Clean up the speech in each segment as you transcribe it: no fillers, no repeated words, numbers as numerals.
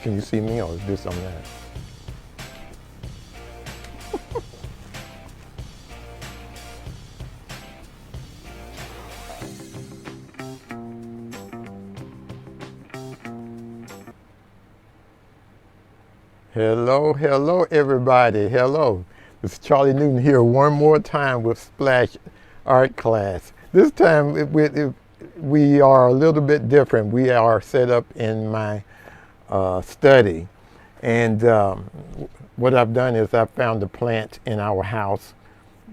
Can you see me or is this on that? Hello, hello everybody, hello. It's Charlie Newton here one more time with Splash Art Class. This time we are a little bit different. We are set up in my study. And what I've done is I've found a plant in our house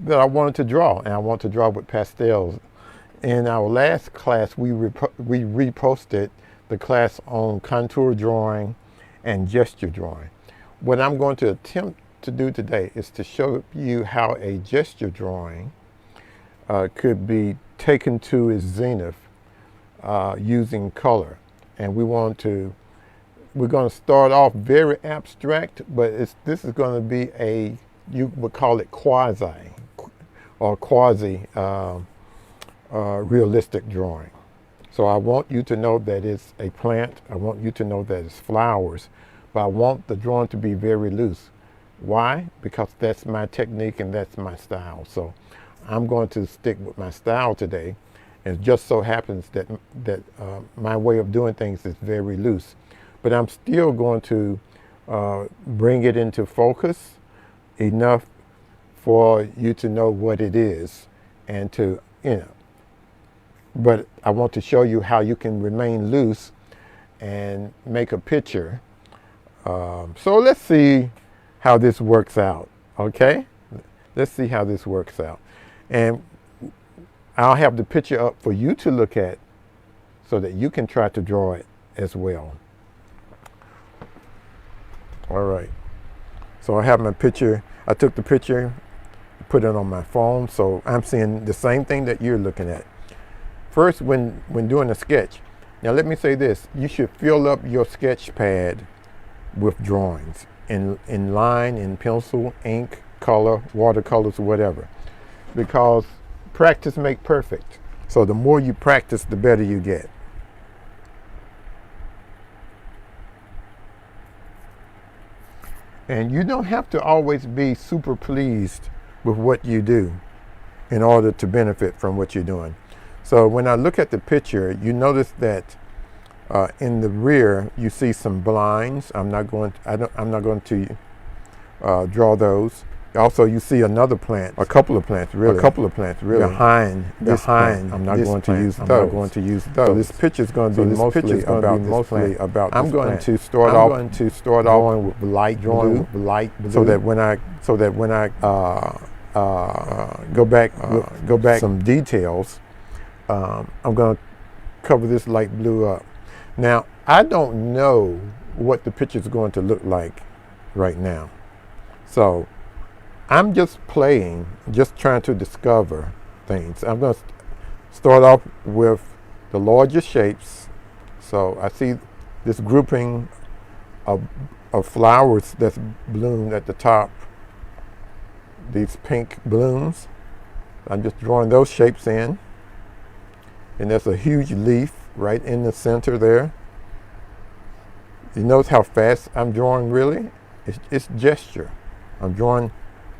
that I wanted to draw, and I want to draw with pastels. In our last class, we reposted the class on contour drawing and gesture drawing. What I'm going to attempt to do today is to show you how a gesture drawing could be taken to its zenith using color. And we're going to start off very abstract, but this is going to be you would call it quasi realistic drawing. So I want you to know that it's a plant. I want you to know that it's flowers, but I want the drawing to be very loose. Why? Because that's my technique and that's my style. So I'm going to stick with my style today. And it just so happens that my way of doing things is very loose. But I'm still going to bring it into focus enough for you to know what it is and to, but I want to show you how you can remain loose and make a picture. So let's see how this works out, okay? Let's see how this works out. And I'll have the picture up for you to look at so that you can try to draw it as well. All right. So I have my picture. I took the picture, put it on my phone, so I'm seeing the same thing that you're looking at. First, when doing a sketch, now let me say this, you should fill up your sketch pad with drawings in line, in pencil, ink, color, watercolors, whatever, because practice makes perfect. So the more you practice, the better you get. And you don't have to always be super pleased with what you do in order to benefit from what you're doing. So when I look at the picture, you notice that in the rear you see some blinds. I'm not going to draw those. Also, you see another plant, a couple of plants really behind this plant. I'm not going to use those. So this picture is going to be mostly about. I'm going to start off with light blue, so that when I go back some details, I'm going to cover this light blue up. Now, I don't know what the picture is going to look like right now, so I'm just playing, just trying to discover things. I'm going to start off with the larger shapes. So I see this grouping of flowers that's bloomed at the top, these pink blooms. I'm just drawing those shapes in. And there's a huge leaf right in the center there. You notice how fast I'm drawing really? It's gesture. I'm drawing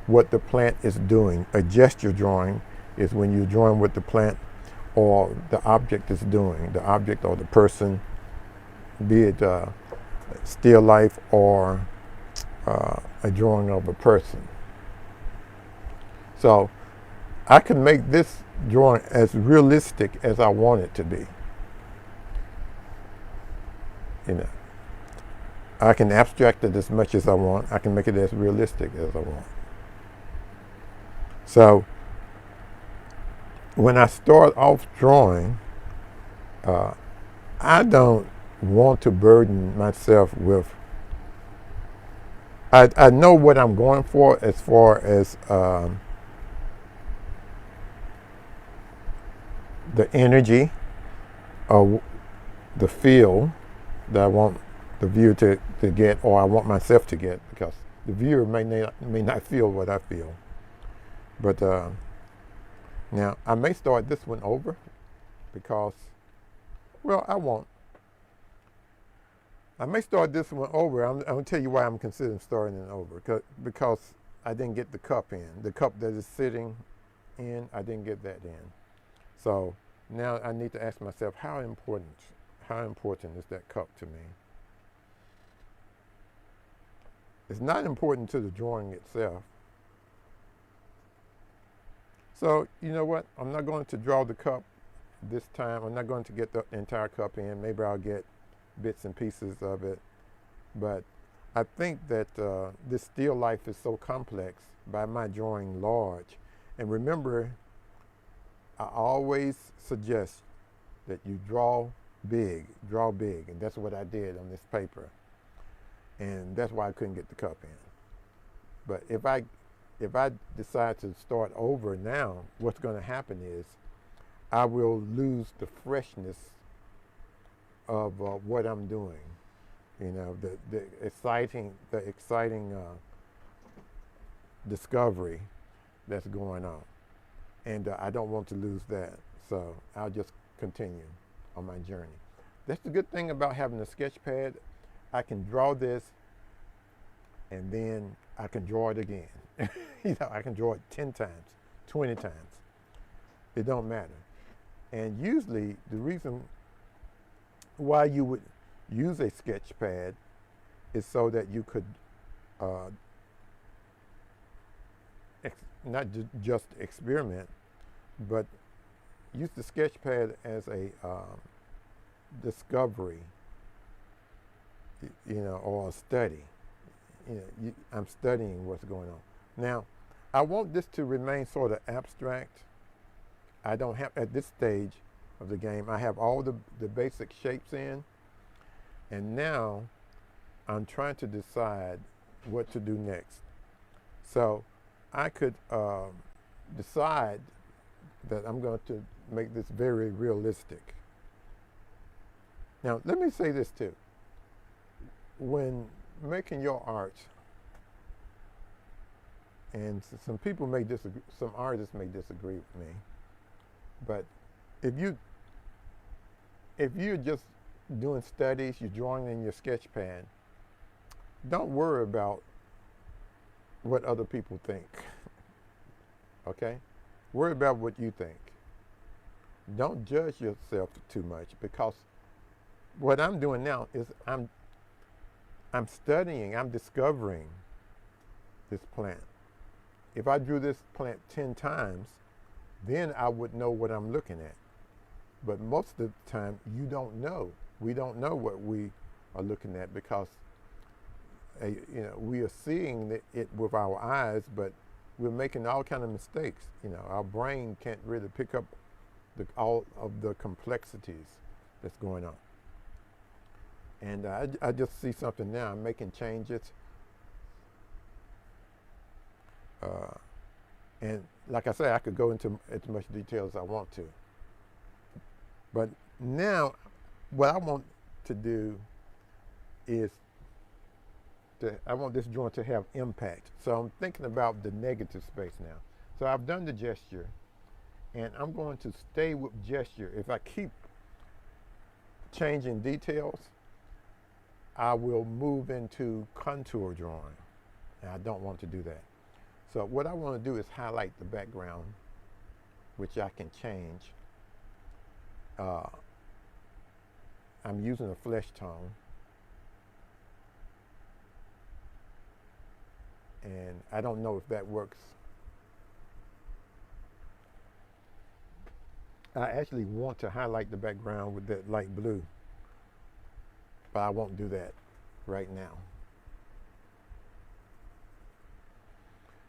what the plant is doing. A gesture drawing is when you're drawing what the plant or the object is doing, the object or the person, be it still life or a drawing of a person. So I can make this drawing as realistic as I want it to be. I can abstract it as much as I want. I can make it as realistic as I want. So when I start off drawing, I don't want to burden myself with, I know what I'm going for as far as the energy or the feel that I want the viewer to get, or I want myself to get, because the viewer may not feel what I feel. But now I may start this one over because, well, I won't. I may start this one over. I'm going to tell you why I'm considering starting it over. Because I didn't get the cup in. The cup that is sitting in, I didn't get that in. So now I need to ask myself, how important is that cup to me? It's not important to the drawing itself. So you know what? I'm not going to draw the cup this time. I'm not going to get the entire cup in. Maybe I'll get bits and pieces of it. But I think that this still life is so complex by my drawing large. And remember, I always suggest that you draw big. And that's what I did on this paper. And that's why I couldn't get the cup in. But if I decide to start over now, what's going to happen is I will lose the freshness of what I'm doing. You know, the exciting discovery that's going on. And I don't want to lose that. So I'll just continue on my journey. That's the good thing about having a sketch pad. I can draw this and then I can draw it again. You know, I can draw it 10 times, 20 times. It don't matter. And usually the reason why you would use a sketch pad is so that you could not just experiment, but use the sketch pad as a discovery, you know, or a study. You know, I'm studying what's going on. Now, I want this to remain sort of abstract. I don't have, at this stage of the game, I have all the basic shapes in, and now I'm trying to decide what to do next. So I could decide that I'm going to make this very realistic. Now, let me say this too. When making your art, and some people may disagree, some artists may disagree with me, but if you're just doing studies, you're drawing in your sketch pad, don't worry about what other people think. Okay? Worry about what you think. Don't judge yourself too much, because what I'm doing now is I'm studying, I'm discovering this plant. If I drew this plant 10 times, then I would know what I'm looking at. But most of the time, you don't know. We don't know what we are looking at, because you know, we are seeing it with our eyes, but we're making all kind of mistakes. You know, our brain can't really pick up all of the complexities that's going on. And I just see something now. I'm making changes. And like I say, I could go into as much detail as I want to. But now, what I want to do is I want this drawing to have impact. So I'm thinking about the negative space now. So I've done the gesture, and I'm going to stay with gesture. If I keep changing details, I will move into contour drawing, and I don't want to do that. So what I want to do is highlight the background, which I can change. I'm using a flesh tone, and I don't know if that works. I actually want to highlight the background with that light blue, but I won't do that right now.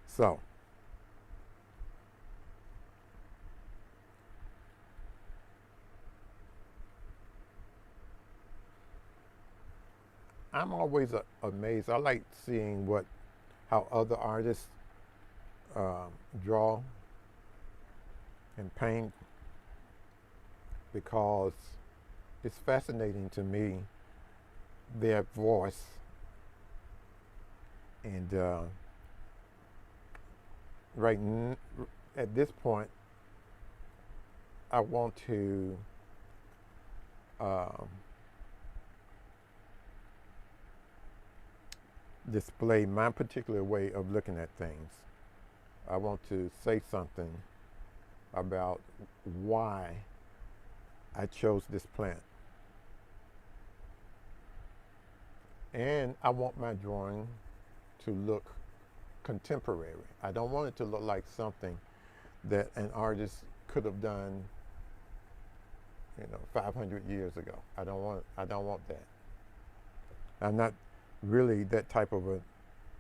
So I'm always amazed. I like seeing how other artists draw and paint, because it's fascinating to me, their voice. And at this point, I want to display my particular way of looking at things. I want to say something about why I chose this plant. And I want my drawing to look contemporary. I don't want it to look like something that an artist could have done, 500 years ago. I don't want that. I'm not really that type of an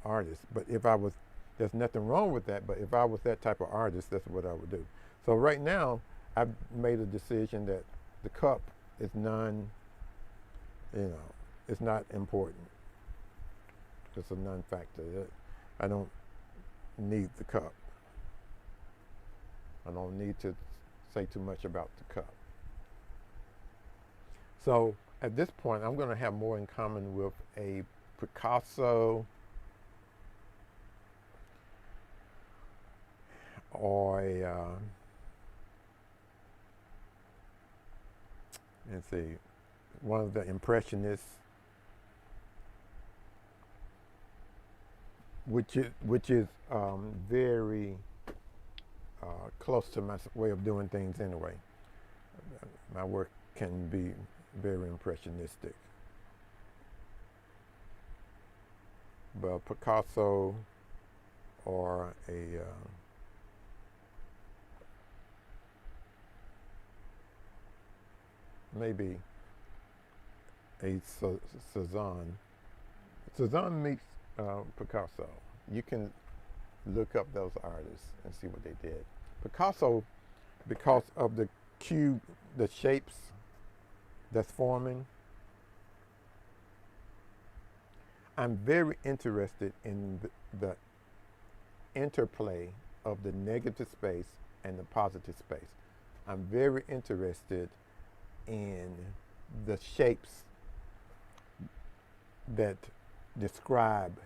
artist, but there's nothing wrong with that, but if I was that type of artist, that's what I would do. So right now, I've made a decision that the cup is it's not important. It's a non-factor. I don't need the cup. I don't need to say too much about the cup. So at this point, I'm going to have more in common with a Picasso or one of the Impressionists, which is very close to my way of doing things anyway. My work can be very impressionistic. But Picasso or maybe a Cezanne. Cezanne meets Picasso. You can look up those artists and see what they did. Picasso, because of the shapes that's forming, I'm very interested in the interplay of the negative space and the positive space. I'm very interested in the shapes that describe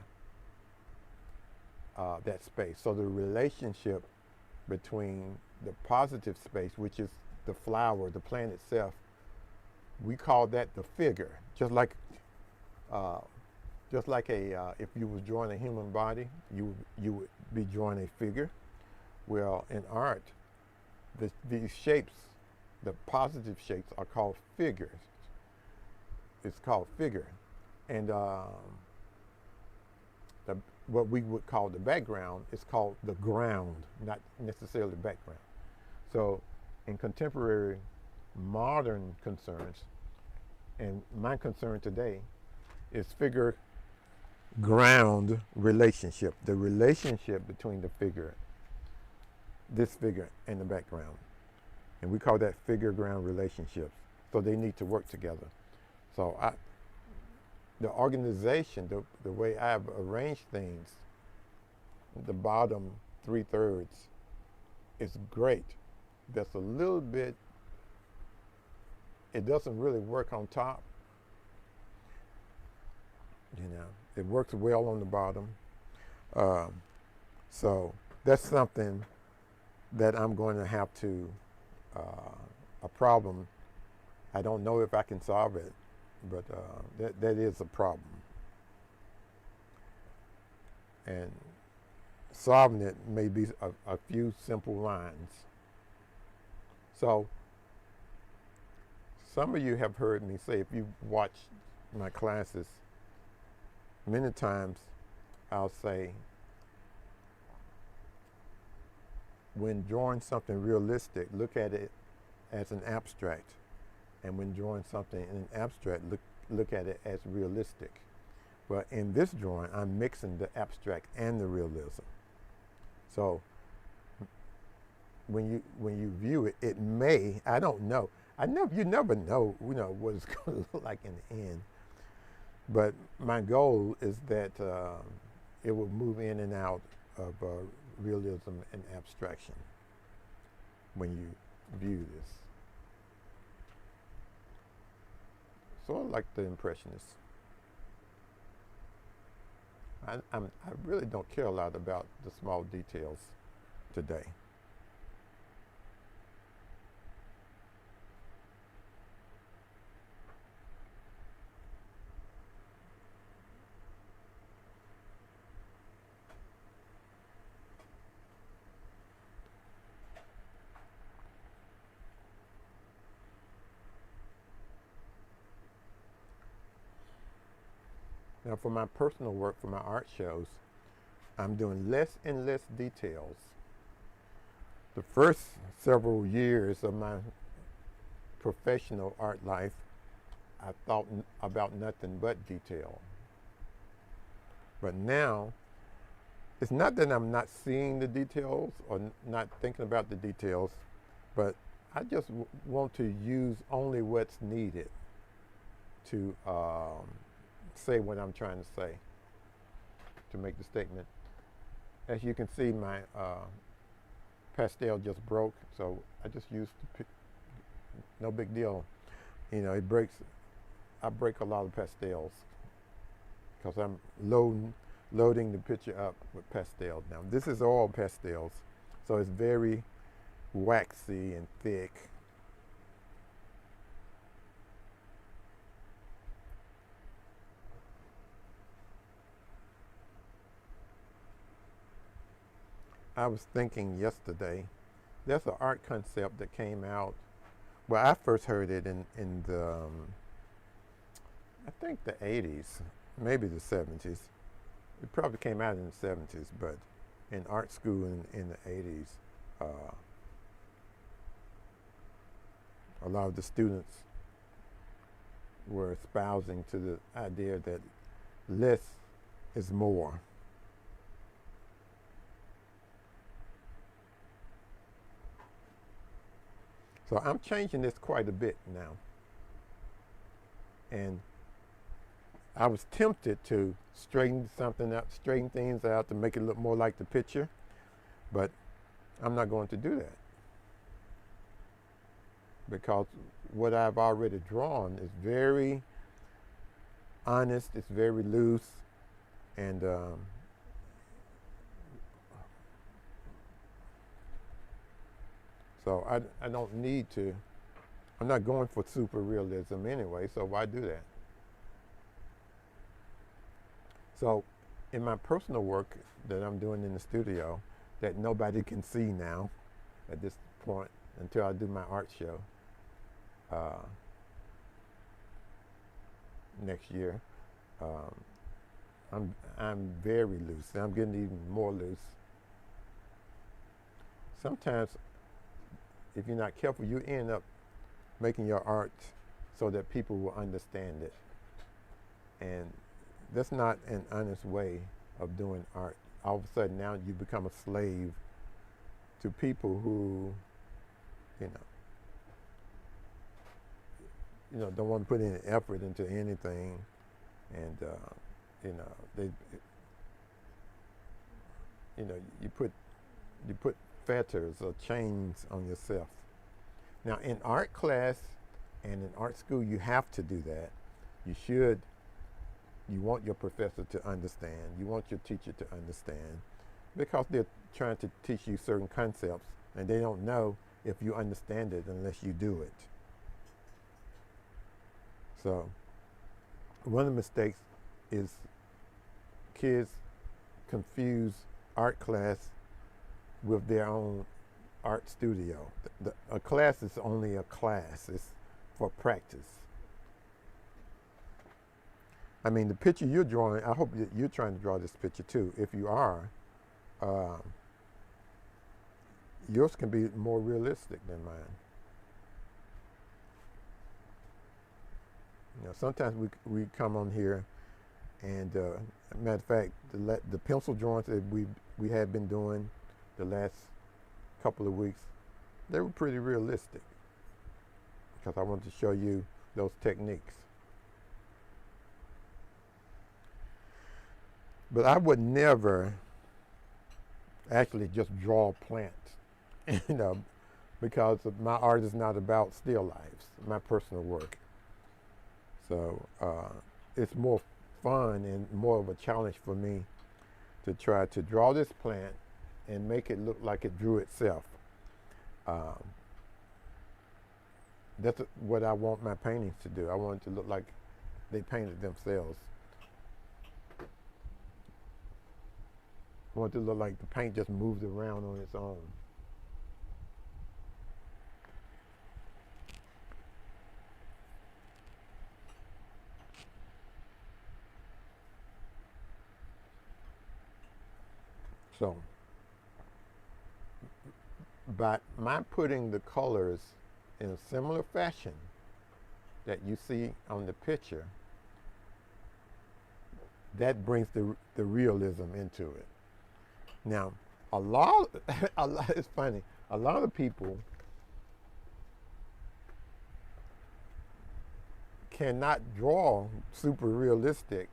that space. So the relationship between the positive space, which is the flower, the plant itself, we call that the figure. Just like if you was drawing a human body, you would be drawing a figure. Well, in art, these shapes, the positive shapes, are called figures. It's called figure, and what we would call the background is called the ground, not necessarily the background. So, in contemporary, modern concerns, and my concern today is figure ground relationship, the relationship between this figure and the background. And we call that figure ground relationships. So they need to work together. So the organization, the way I've arranged things, the bottom 3/3 is great. That's a little bit, it doesn't really work on top. It works well on the bottom. So that's something that I'm going to have to, a problem. I don't know if I can solve it, but that is a problem. And solving it may be a few simple lines. So some of you have heard me say, if you watch my classes, many times I'll say, when drawing something realistic, look at it as an abstract. And when drawing something in an abstract, look at it as realistic. Well, in this drawing, I'm mixing the abstract and the realism. So when you view it, it may, I don't know. You never know, what it's going to look like in the end. But my goal is that it will move in and out of realism and abstraction when you view this. Sort of like the Impressionists. I really don't care a lot about the small details today. Now for my personal work, for my art shows, I'm doing less and less details. The first several years of my professional art life, I thought about nothing but detail. But now, it's not that I'm not seeing the details or not thinking about the details, but I just want to use only what's needed to say what I'm trying to say, to make the statement. As you can see, my pastel just broke, so I just used no big deal. You know, it breaks. I break a lot of pastels because I'm loading the picture up with pastels. Now this is all pastels, so it's very waxy and thick. I was thinking yesterday, there's an art concept that came out. Well, I first heard it in the, I think the 80s, maybe the 70s. It probably came out in the 70s, but in art school in the 80s, a lot of the students were espousing to the idea that less is more. So I'm changing this quite a bit now. And I was tempted to straighten things out to make it look more like the picture, but I'm not going to do that. Because what I've already drawn is very honest, it's very loose, and so I don't need to, I'm not going for super realism anyway, so why do that? So in my personal work that I'm doing in the studio that nobody can see now at this point until I do my art show next year, I'm very loose. I'm getting even more loose. Sometimes if you're not careful, you end up making your art so that people will understand it. And that's not an honest way of doing art. All of a sudden now you become a slave to people who, you know, don't want to put any effort into anything, and you put fetters or chains on yourself. Now in art class and in art school, you have to do that. You want your professor to understand. You want your teacher to understand, because they're trying to teach you certain concepts and they don't know if you understand it unless you do it. So one of the mistakes is kids confuse art class with their own art studio. A class is only a class. It's for practice. I mean, the picture you're drawing, I hope that you're trying to draw this picture too. If you are, yours can be more realistic than mine. You know, sometimes we come on here, and matter of fact, the pencil drawings that we had been doing the last couple of weeks, they were pretty realistic, because I wanted to show you those techniques. But I would never actually just draw plants, you know, because my art is not about still lifes, my personal work. So it's more fun and more of a challenge for me to try to draw this plant and make it look like it drew itself. That's what I want my paintings to do. I want it to look like they painted themselves. I want it to look like the paint just moved around on its own. So by my putting the colors in a similar fashion that you see on the picture, that brings the realism into it. Now, it's funny, a lot of people cannot draw super realistic,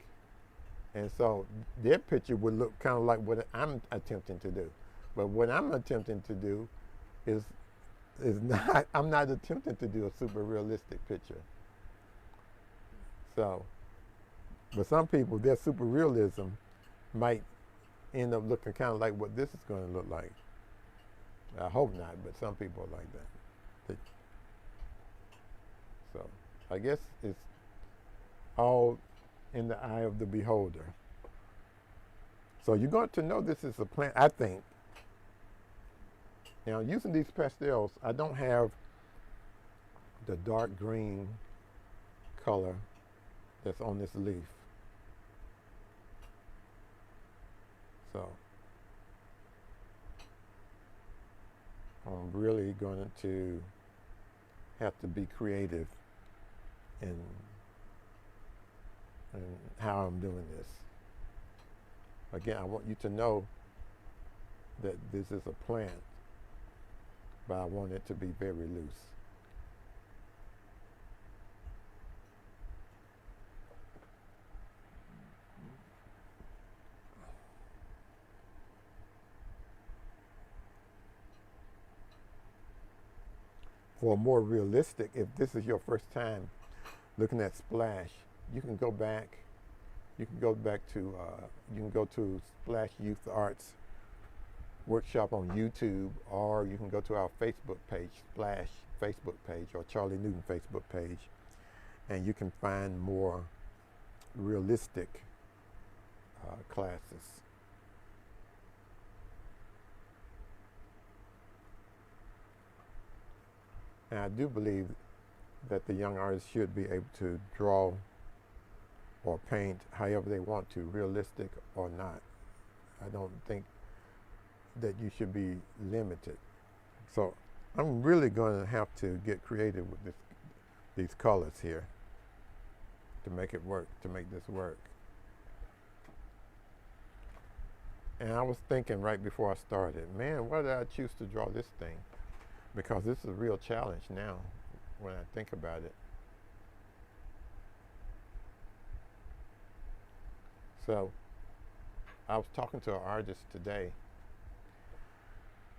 and so their picture would look kind of like what I'm attempting to do. But what I'm attempting to do is not, I'm not attempting to do a super realistic picture. So, but some people, their super realism might end up looking kind of like what this is going to look like. I hope not, but some people are like that. So, I guess it's all in the eye of the beholder. So you're going to know this is a plant, I think. Now, using these pastels, I don't have the dark green color that's on this leaf. So I'm really going to have to be creative in how I'm doing this. Again, I want you to know that this is a plant, but I want it to be very loose. For more realistic, if this is your first time looking at Splash, you can go back. You can go back to you can go to Splash Youth Arts Workshop on YouTube, or you can go to our Facebook page, Splash Facebook page, or Charlie Newton Facebook page, and you can find more realistic classes. And I do believe that the young artists should be able to draw or paint however they want to, realistic or not. I don't think that you should be limited. So I'm really going to have to get creative with these colors here to make it work, to make this work. And I was thinking right before I started, man, why did I choose to draw this thing? Because this is a real challenge now when I think about it. So I was talking to an artist today,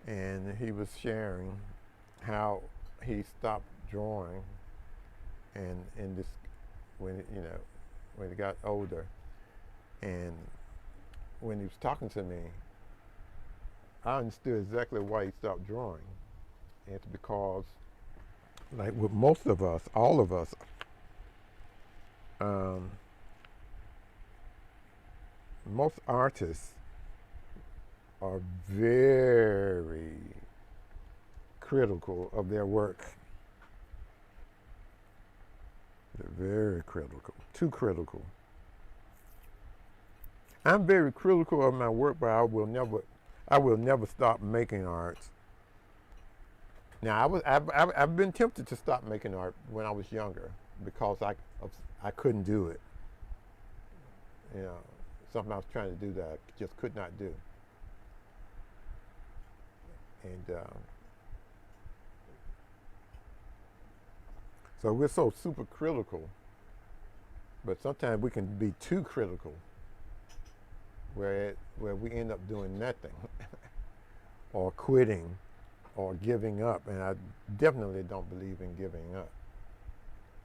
and he was sharing how he stopped drawing, and in this, when he got older, and when he was talking to me, I understood exactly why he stopped drawing. It's because, like with most of us, all of us, most artists are very critical of their work. They're very critical, too critical. I'm very critical of my work, but I will never stop making art. Now, I've been tempted to stop making art when I was younger because I couldn't do it. You know, something I was trying to do that I just could not do. And so we're so super critical, but sometimes we can be too critical, where we end up doing nothing or quitting or giving up. And I definitely don't believe in giving up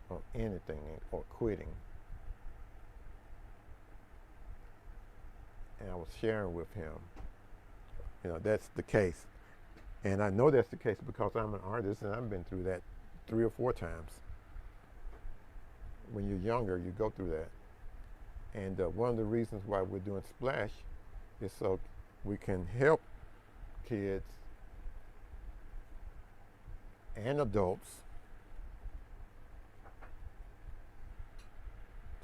on anything or quitting. And I was sharing with him, that's the case. And I know that's the case because I'm an artist and I've been through that 3 or 4 times. When you're younger, you go through that. And one of the reasons why we're doing Splash is so we can help kids and adults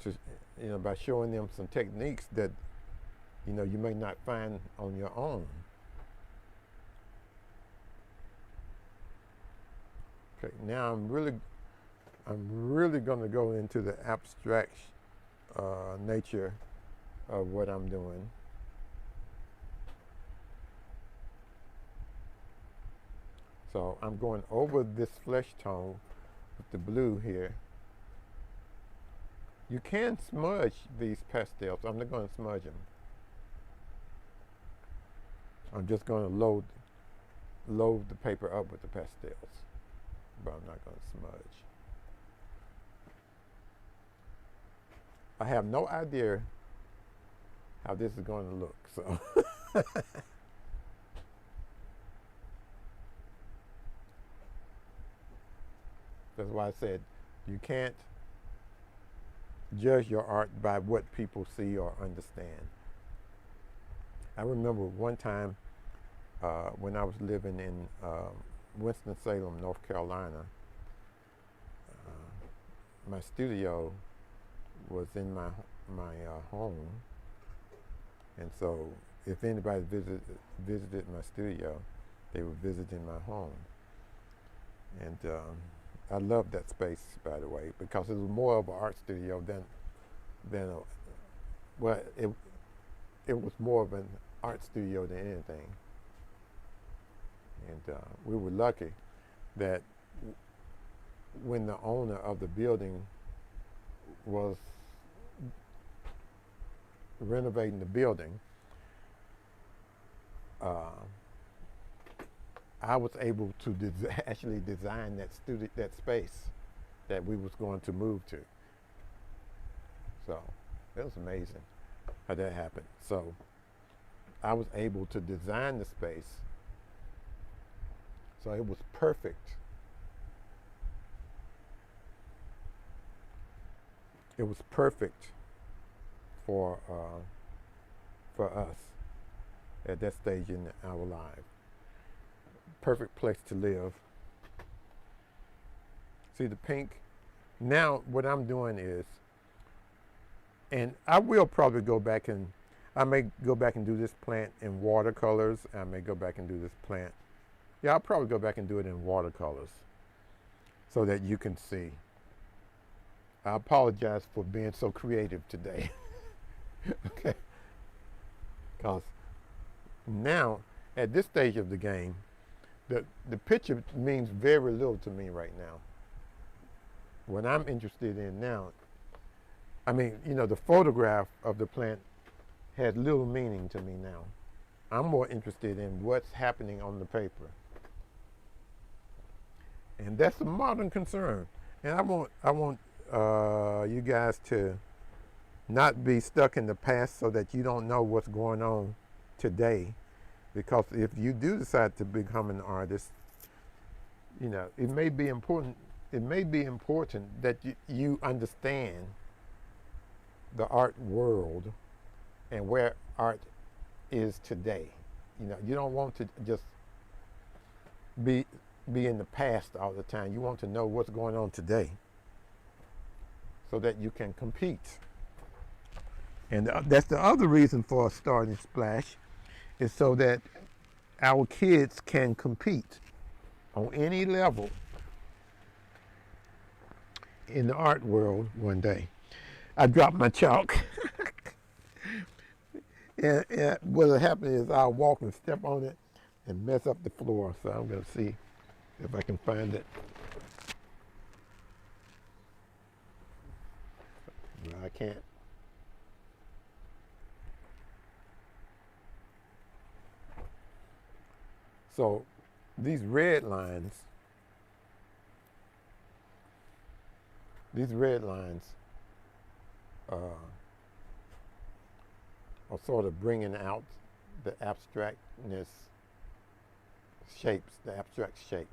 to, by showing them some techniques that you may not find on your own. Okay, now I'm really going to go into the abstract nature of what I'm doing. So I'm going over this flesh tone with the blue here. You can smudge these pastels. I'm not going to smudge them. I'm just going to load the paper up with the pastels, but I'm not going to smudge. I have no idea how this is going to look, so. That's why I said you can't judge your art by what people see or understand. I remember one time when I was living in Winston-Salem, North Carolina, my studio was in my home, and so if anybody visited my studio, they were visiting my home. And I loved that space, by the way, because it was more of an art studio than it was more of an art studio than anything. And we were lucky that when the owner of the building was renovating the building, I was able to actually design that space that we was going to move to. So it was amazing how that happened. So I was able to design the space, so it was perfect. It was perfect for us at that stage in our life. Perfect place to live. See the pink? Now what I'm doing is, and I will probably go back and, I may go back and do this plant in watercolors. I may go back and do this plant. Yeah, I'll probably go back and do it in watercolors so that you can see. I apologize for being so creative today. Okay. Because now, at this stage of the game, the picture means very little to me right now. What I'm interested in now, I mean, the photograph of the plant has little meaning to me now. I'm more interested in what's happening on the paper. And that's a modern concern. And I want you guys to not be stuck in the past so that you don't know what's going on today. Because if you do decide to become an artist, it may be important. It may be important that you understand the art world and where art is today. You don't want to just be in the past all the time. You want to know what's going on today so that you can compete. And that's the other reason for starting Splash, is so that our kids can compete on any level in the art world one day. I dropped my chalk. and what'll happen is I'll walk and step on it and mess up the floor. So I'm going to see if I can find it. No, I can't. So these red lines are sort of bringing out the abstractness shapes, the abstract shapes.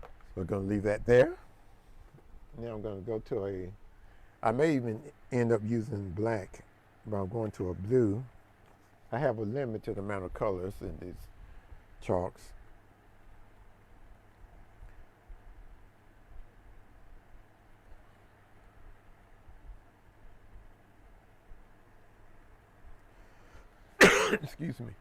So we're going to leave that there. Now I'm going to go to I may even end up using black, but I'm going to a blue. I have a limited amount of colors in these chalks. Excuse me.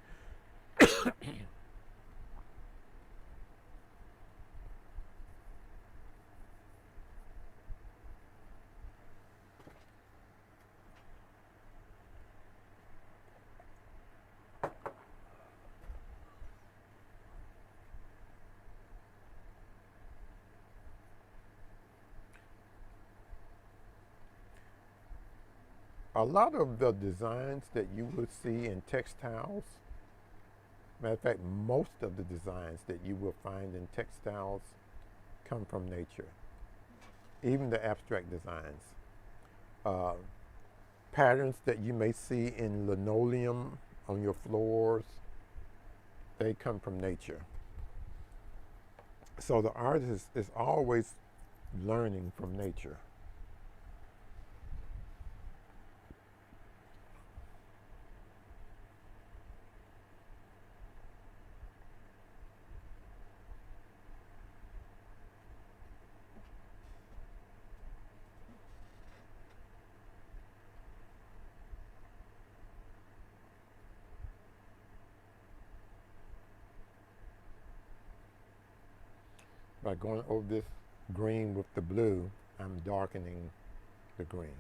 A lot of the designs that you will see in textiles, matter of fact, most of the designs that you will find in textiles come from nature. Even the abstract designs. Uh, Patterns that you may see in linoleum on your floors, they come from nature. So the artist is always learning from nature. By going over this green with the blue, I'm darkening the green.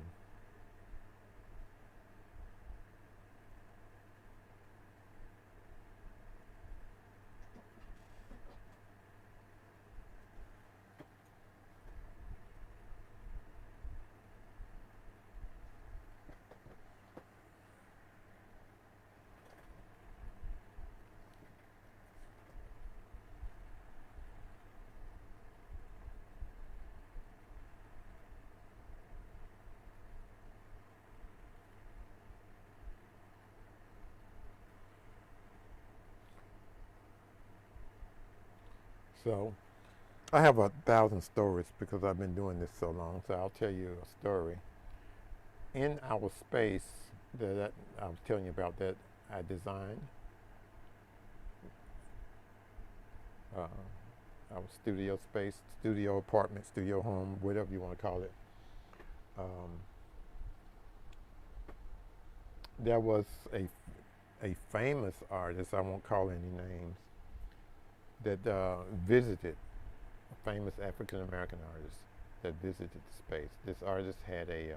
So I have 1,000 stories because I've been doing this so long. So I'll tell you a story. In our space that I was telling you about that I designed, uh, our studio space, studio apartment, studio home, whatever you want to call it. Um, there was a famous artist, I won't call any names, that visited, a famous African American artist that visited the space. This artist had a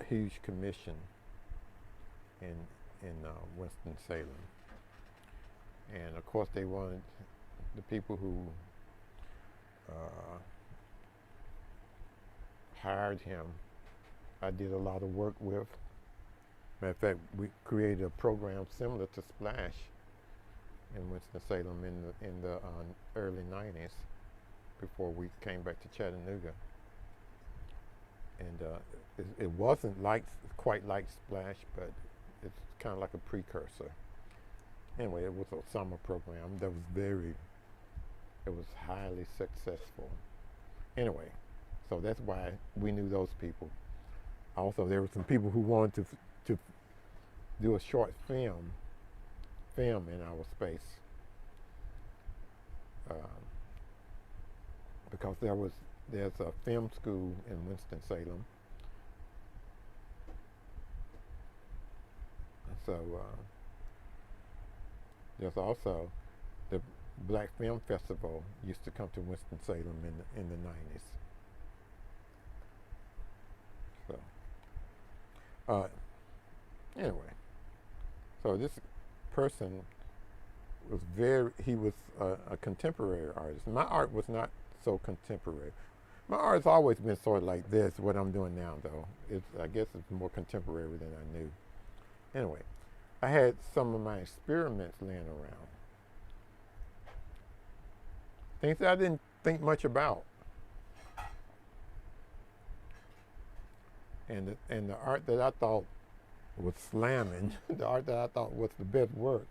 huge commission in Winston-Salem, and of course they wanted the people who uh, hired him. I did a lot of work with. Matter of fact, we created a program similar to Splash in Winston-Salem in the early '90s, before we came back to Chattanooga. And it wasn't quite like Splash, but it's kind of like a precursor. Anyway, it was a summer program that was it was highly successful. Anyway, so that's why we knew those people. Also, there were some people who wanted to do a short film in our space, because there's a film school in Winston-Salem. So there's also the Black Film Festival used to come to Winston-Salem in the '90s. So anyway, so this person he was a contemporary artist. My art was not so contemporary. My art's always been sort of like this. What I'm doing now, though, I guess it's more contemporary than I knew. Anyway, I had some of my experiments laying around, things that I didn't think much about, and the art that I thought was slamming, the art that I thought was the best work.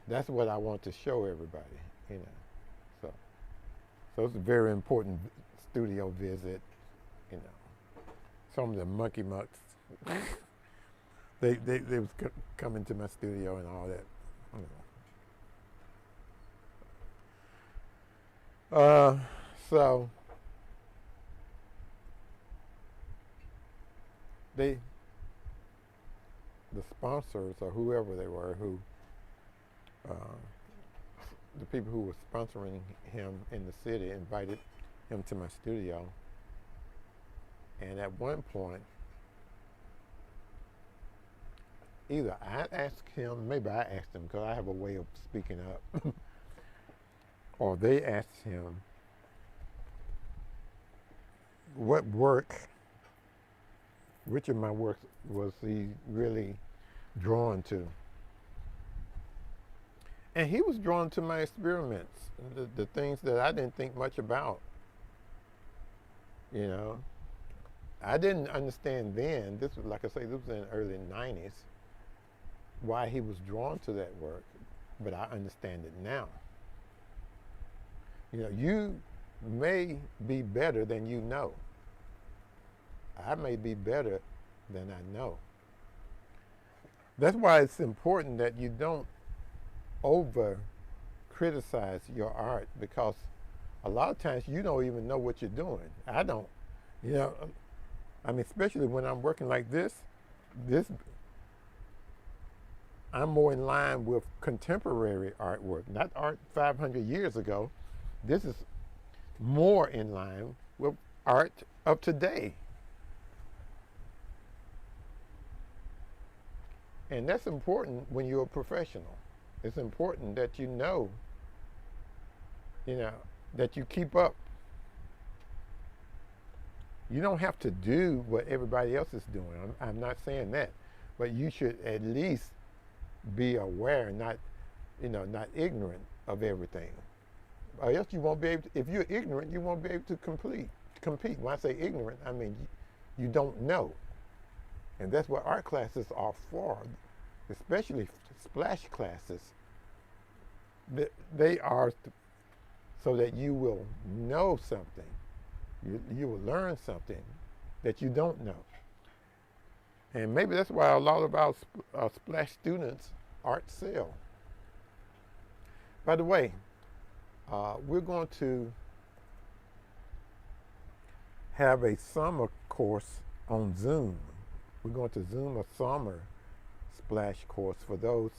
That's what I want to show everybody, you know. So it's a very important studio visit, you know. Some of the monkey mucks, they was coming to my studio and all that, you know. So they the sponsors or whoever they were, the people who were sponsoring him in the city invited him to my studio. And at one point, either I asked him, maybe I asked him because I have a way of speaking up, or they asked him which of my works was he really drawn to. And he was drawn to my experiments, the things that I didn't think much about. You know, I didn't understand then, this was, like I say, this was in the early 90s, why he was drawn to that work, but I understand it now. You know, you may be better than you know. I may be better than I know. That's why it's important that you don't over criticize your art, because a lot of times you don't even know what you're doing. I don't. You know, I mean, especially when I'm working like this, I'm more in line with contemporary artwork, not art 500 years ago. This is more in line with art of today. And that's important when you're a professional. It's important that you know, that you keep up. You don't have to do what everybody else is doing. I'm not saying that, but you should at least be aware, not ignorant of everything. Or else you won't be able to, if you're ignorant, you won't be able to compete. When I say ignorant, I mean you don't know. And that's what art classes are for, especially splash classes. They are so that you will know something. You will learn something that you don't know. And maybe that's why a lot of our splash students art sell. By the way, we're going to have a summer course on Zoom. We're going to Zoom a summer splash course for those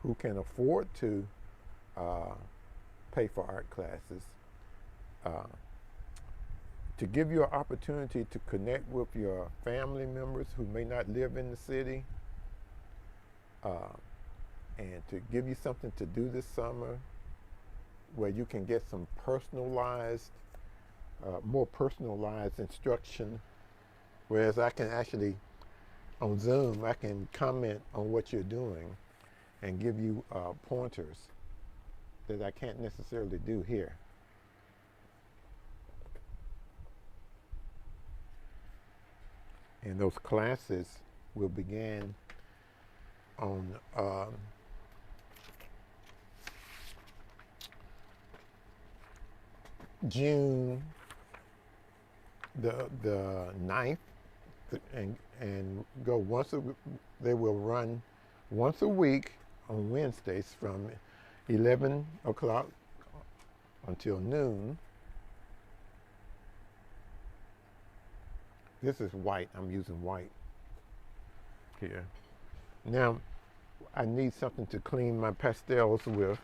who can afford to pay for art classes, to give you an opportunity to connect with your family members who may not live in the city, and to give you something to do this summer where you can get some more personalized instruction, whereas I can actually, on Zoom, I can comment on what you're doing and give you pointers that I can't necessarily do here. And those classes will begin on June the 9th, and go they will run once a week on Wednesdays from 11 o'clock until noon. This is white. I'm using white here. Now, I need something to clean my pastels with,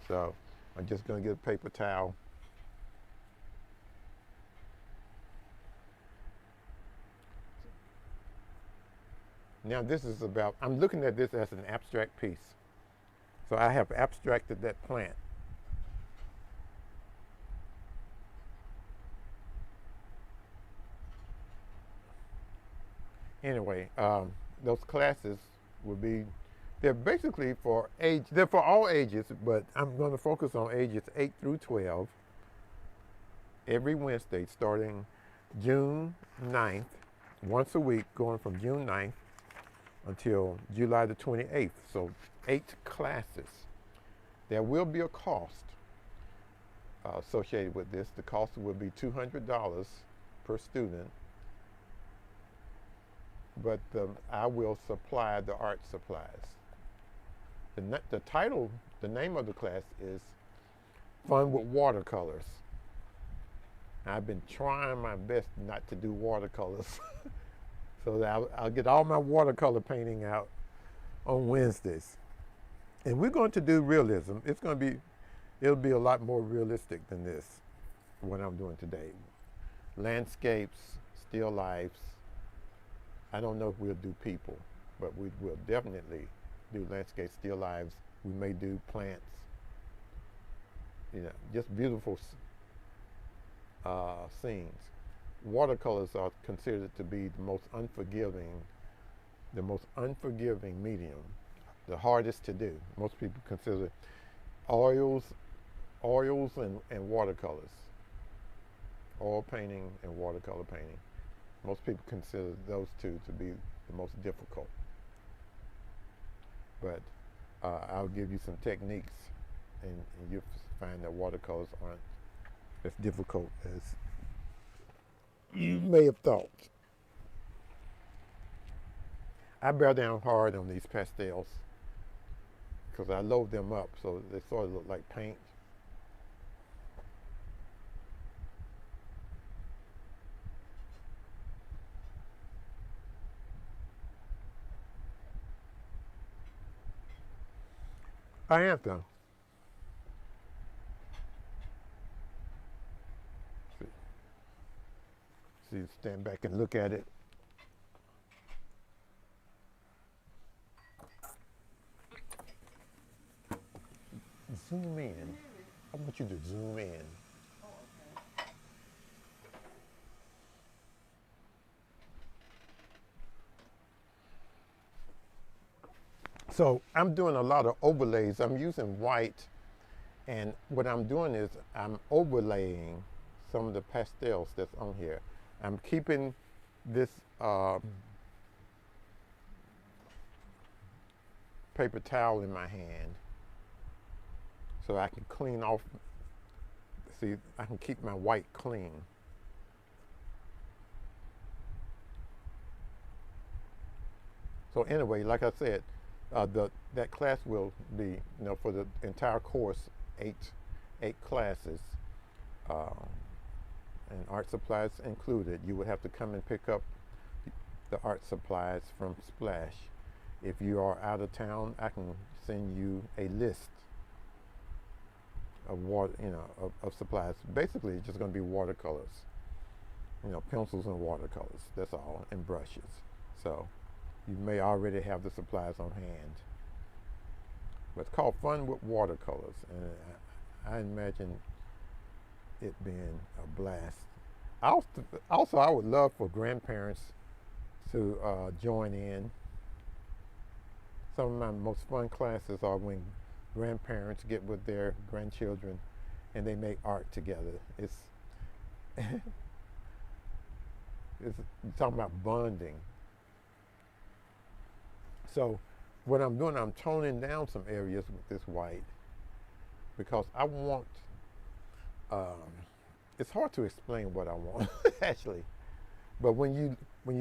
so I'm just going to get a paper towel. Now this is about, I'm looking at this as an abstract piece. So I have abstracted that plant. Anyway, those classes will be, they're basically they're for all ages, but I'm going to focus on ages 8 through 12 every Wednesday starting June 9th, once a week, going from June 9th until July the 28th. So 8 classes. There will be a cost associated with this. The cost will be $200 per student. But I will supply the art supplies. The title, the name of the class is Fun with So I'll get all my watercolor painting out on Wednesdays. And we're going to do realism. It'll be a lot more realistic than this, what I'm doing today. Landscapes, still lifes. I don't know if we'll do people, but we will definitely do landscape, still lives. We may do plants, just beautiful scenes. Watercolors are considered to be the most unforgiving medium, the hardest to do. Most people consider oils and watercolors, oil painting and watercolor painting. Most people consider those two to be the most difficult. But I'll give you some techniques, and you'll find that watercolors aren't as difficult as you may have thought. I bear down hard on these pastels because I load them up so they sort of look like paint. I am though. See, stand back and look at it. Zoom in. I want you to zoom in. So I'm doing a lot of overlays. I'm using white, and what I'm doing is I'm overlaying some of the pastels that's on here. I'm keeping this paper towel in my hand so I can clean off. See, I can keep my white clean. So anyway, like I said, that class will be, for the entire course, eight classes, and art supplies included. You would have to come and pick up the art supplies from Splash. If you are out of town, I can send you a list of of supplies. Basically, it's just going to be watercolors, pencils and watercolors. That's all, and brushes. So you may already have the supplies on hand. But it's called Fun with Watercolors, and I imagine it being a blast. Also, I would love for grandparents to join in. Some of my most fun classes are when grandparents get with their grandchildren and they make art together. It's you're talking about bonding. So what I'm doing, I'm toning down some areas with this white because I want, it's hard to explain what I want actually, but when you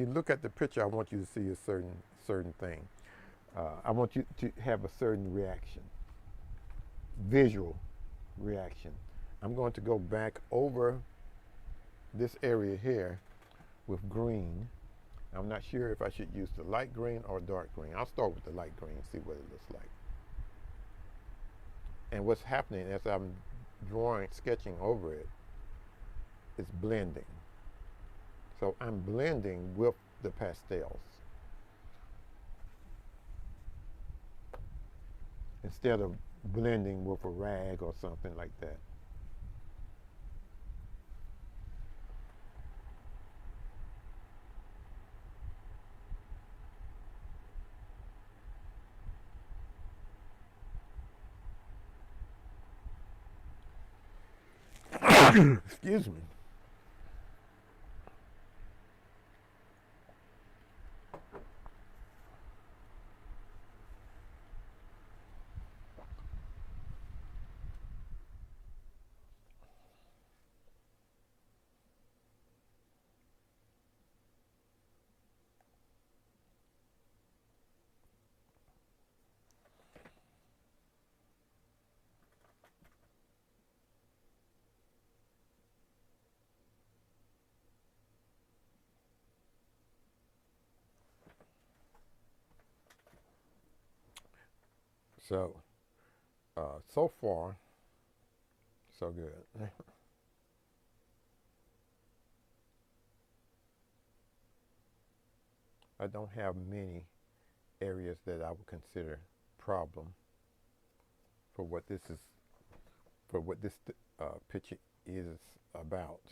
look at the picture, I want you to see a certain thing. I want you to have a certain reaction, visual reaction. I'm going to go back over this area here with green. I'm not sure if I should use the light green or dark green. I'll start with the light green, see what it looks like. And what's happening as I'm sketching over it, is blending. So I'm blending with the pastels instead of blending with a rag or something like that. Excuse me. So, so far, so good. I don't have many areas that I would consider problem for what this is, for what this picture is about.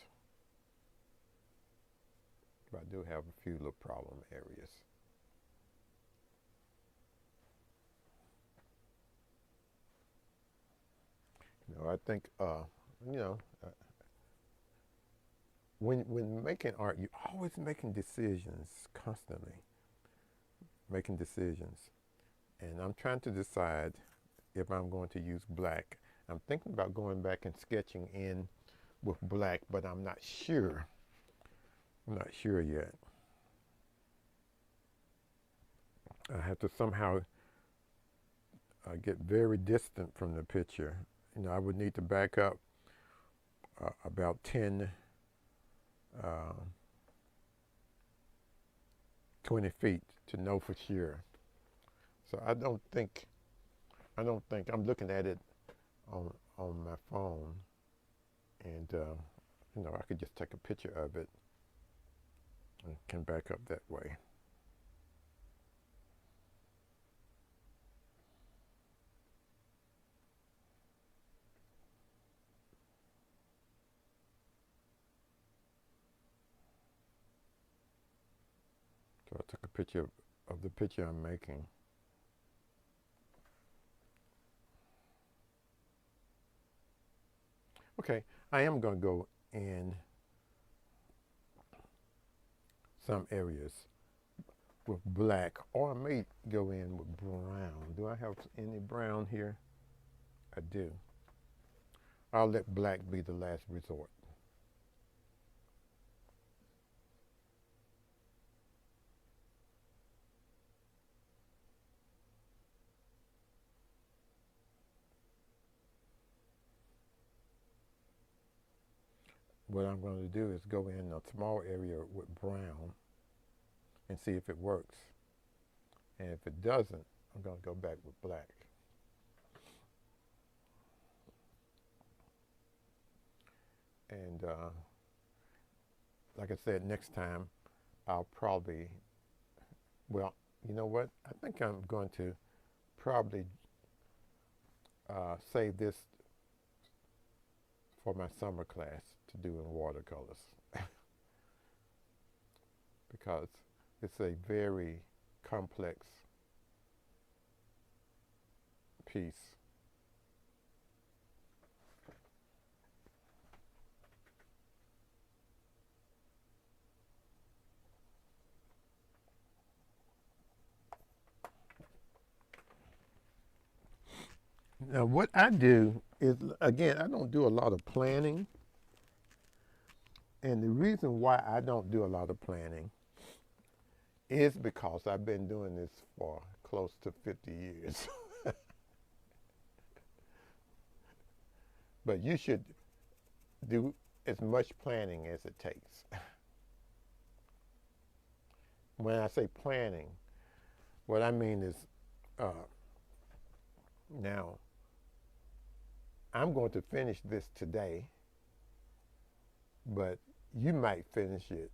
But I do have a few little problem areas. I think, you know, when making art, you're always making decisions, constantly making decisions. And I'm trying to decide if I'm going to use black. I'm thinking about going back and sketching in with black, but I'm not sure. I'm not sure yet. I have to somehow get very distant from the picture. I would need to back up about 10, 20 feet to know for sure. So I don't think I'm looking at it on my phone, and I could just take a picture of it and can back up that way. So I took a picture of the picture I'm making. Okay, I am going to go in some areas with black, or I may go in with brown. Do I have any brown here? I do. I'll let black be the last resort. What I'm going to do is go in a small area with brown and see if it works. And if it doesn't, I'm going to go back with black. And like I said, next time I'll probably, well, you know what? I think I'm going to probably save this for my summer class to do in watercolors because it's a very complex piece. Now, what I do is, again, I don't do a lot of planning. And the reason why I don't do a lot of planning is because I've been doing this for close to 50 years. But you should do as much planning as it takes. When I say planning, what I mean is now I'm going to finish this today, but you might finish it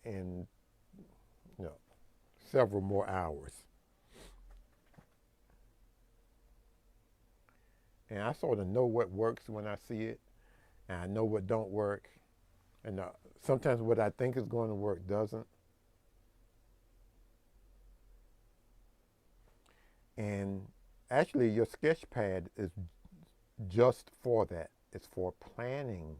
in several more hours. And I sort of know what works when I see it, and I know what don't work. And sometimes what I think is going to work doesn't. And actually, your sketch pad is just for that. It's for planning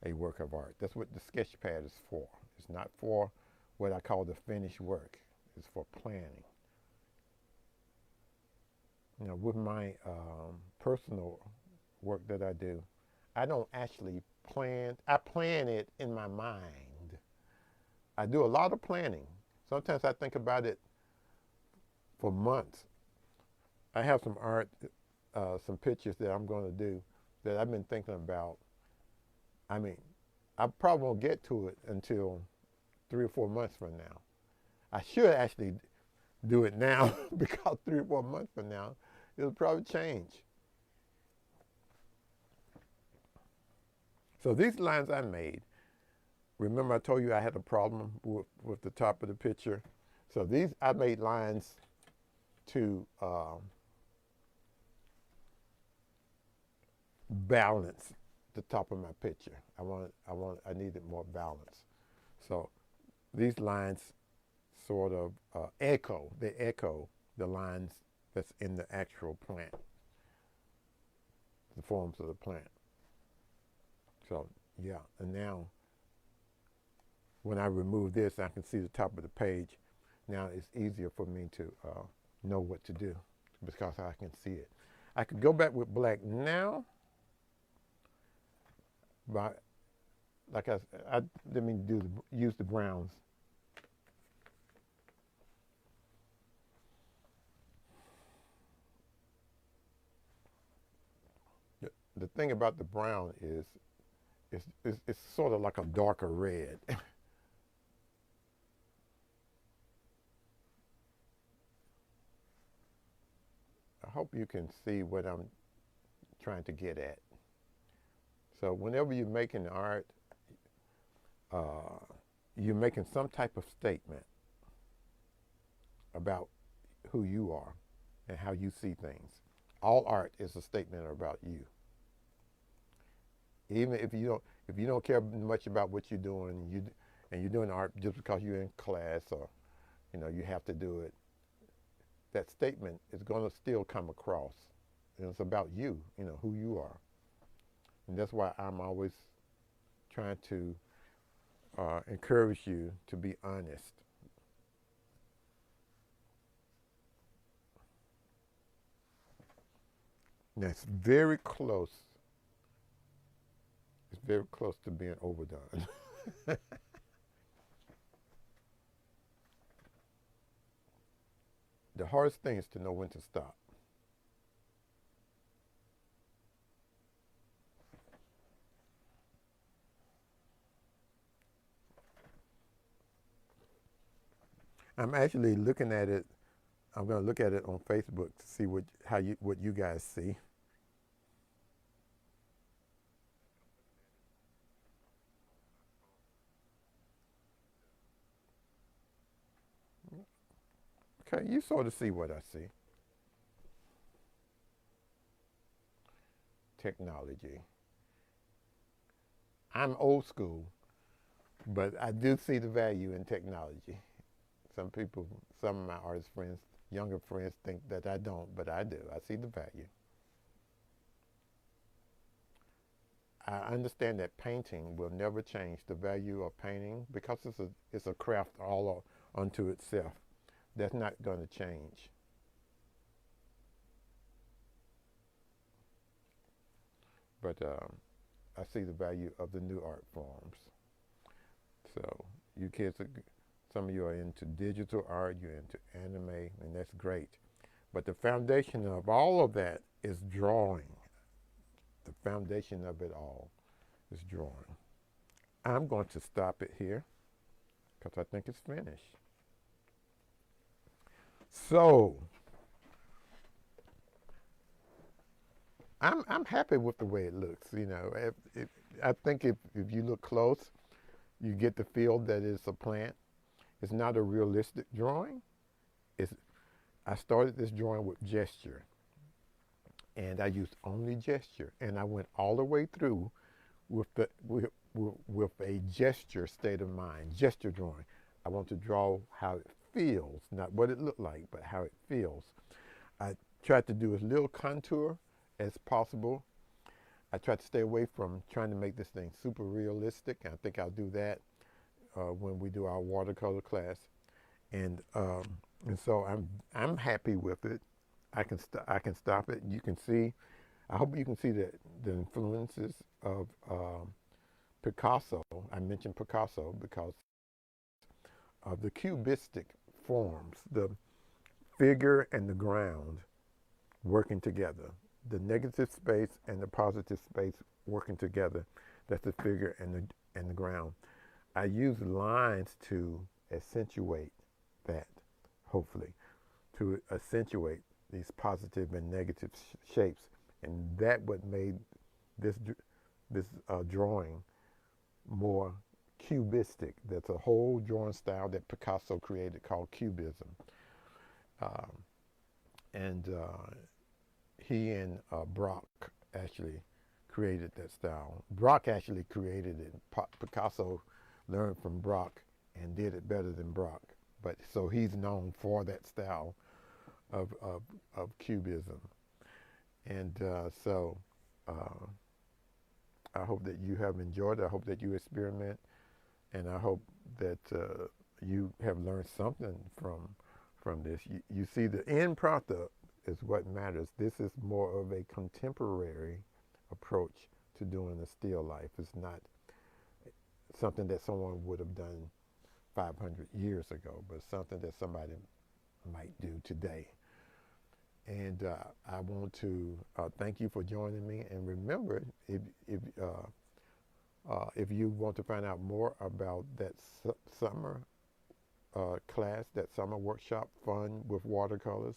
a work of art. That's what the sketch pad is for. It's not for what I call the finished work. It's for planning. With my personal work that I do, I don't actually plan. I plan it in my mind. I do a lot of planning. Sometimes I think about it for months. I have some art, some pictures that I'm going to do that I've been thinking about. I mean, I probably won't get to it until 3 or 4 months from now. I should actually do it now because 3 or 4 months from now, it'll probably change. So these lines I made, remember I told you I had a problem with the top of the picture? So these, I made lines to balance the top of my picture. I needed more balance. So these lines sort of they echo the lines that's in the actual plant, the forms of the plant. So yeah, and now when I remove this, I can see the top of the page. Now it's easier for me to know what to do because I can see it. I could go back with black now, but like I didn't mean use the browns. The thing about the brown is it's sort of like a darker red. I hope you can see what I'm trying to get at. So whenever you're making art, you're making some type of statement about who you are and how you see things. All art is a statement about you. Even if you don't care much about what you're doing, and you're doing art just because you're in class or you have to do it, that statement is going to still come across. And it's about you, who you are. And that's why I'm always trying to encourage you to be honest. That's very close. It's very close to being overdone. The hardest thing is to know when to stop. I'm actually looking at it. I'm going to look at it on Facebook to see what you guys see. Okay, you sort of see what I see. Technology. I'm old school, but I do see the value in technology. Some of my artist friends, younger friends, think that I don't, but I do. I see the value. I understand that painting will never change the value of painting because it's a craft all unto itself. That's not going to change. But I see the value of the new art forms. So you kids, some of you are into digital art, you're into anime, and that's great. But the foundation of all of that is drawing. The foundation of it all is drawing. I'm going to stop it here because I think it's finished. So I'm happy with the way it looks. I think if you look close, you get the feel that it's a plant. It's not a realistic drawing. I started this drawing with gesture, and I used only gesture, and I went all the way through with a gesture state of mind, gesture drawing. I want to draw how it feels, not what it looked like, but how it feels. I tried to do as little contour as possible. I tried to stay away from trying to make this thing super realistic. I think I'll do that when we do our watercolor class, and so I'm happy with it. I can stop it. You can see. I hope you can see the influences of Picasso. I mentioned Picasso because of the cubistic forms, the figure and the ground working together, the negative space and the positive space working together. That's the figure and the ground. I use lines to accentuate that, hopefully, to accentuate these positive and negative shapes, and that what made this drawing more cubistic. That's a whole drawing style that Picasso created called Cubism, and he and Braque actually created that style. Braque actually created it. Picasso learned from Braque and did it better than Braque. But so he's known for that style of Cubism. And so I hope that you have enjoyed it. I hope that you experiment. And I hope that you have learned something from this. You see, the end product is what matters. This is more of a contemporary approach to doing a still life. It's not something that someone would have done 500 years ago, but something that somebody might do today. And I want to thank you for joining me. And remember, if you want to find out more about that summer class, that summer workshop, Fun with Watercolors,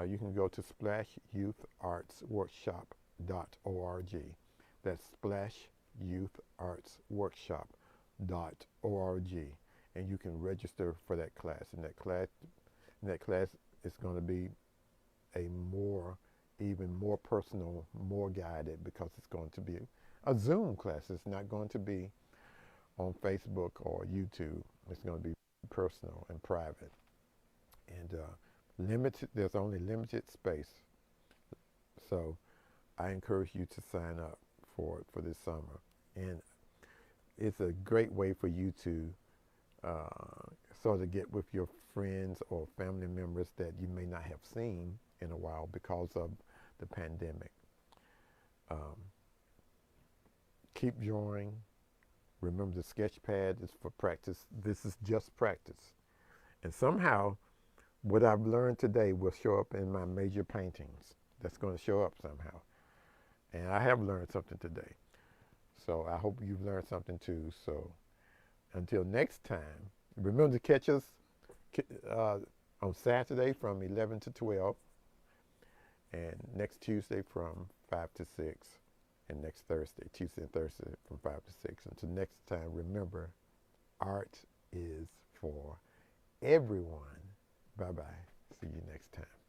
you can go to splashyoutheartsworkshop.org. That's splashyoutheartsworkshop.org, and you can register for that class. And that class is going to be even more personal, more guided, because it's going to be a Zoom class. It's not going to be on Facebook or YouTube. It's going to be personal and private. And there's only limited space. So I encourage you to sign up for this summer. And it's a great way for you to sort of get with your friends or family members that you may not have seen in a while because of the pandemic. Keep drawing. Remember, the sketch pad is for practice. This is just practice. And somehow, what I've learned today will show up in my major paintings. That's going to show up somehow. And I have learned something today. So I hope you've learned something too. So until next time, remember to catch us on Saturday from 11 to 12, and next Tuesday from 5 to 6, and next Thursday, Tuesday and Thursday from 5 to 6. Until next time, remember, art is for everyone. Bye-bye. See you next time.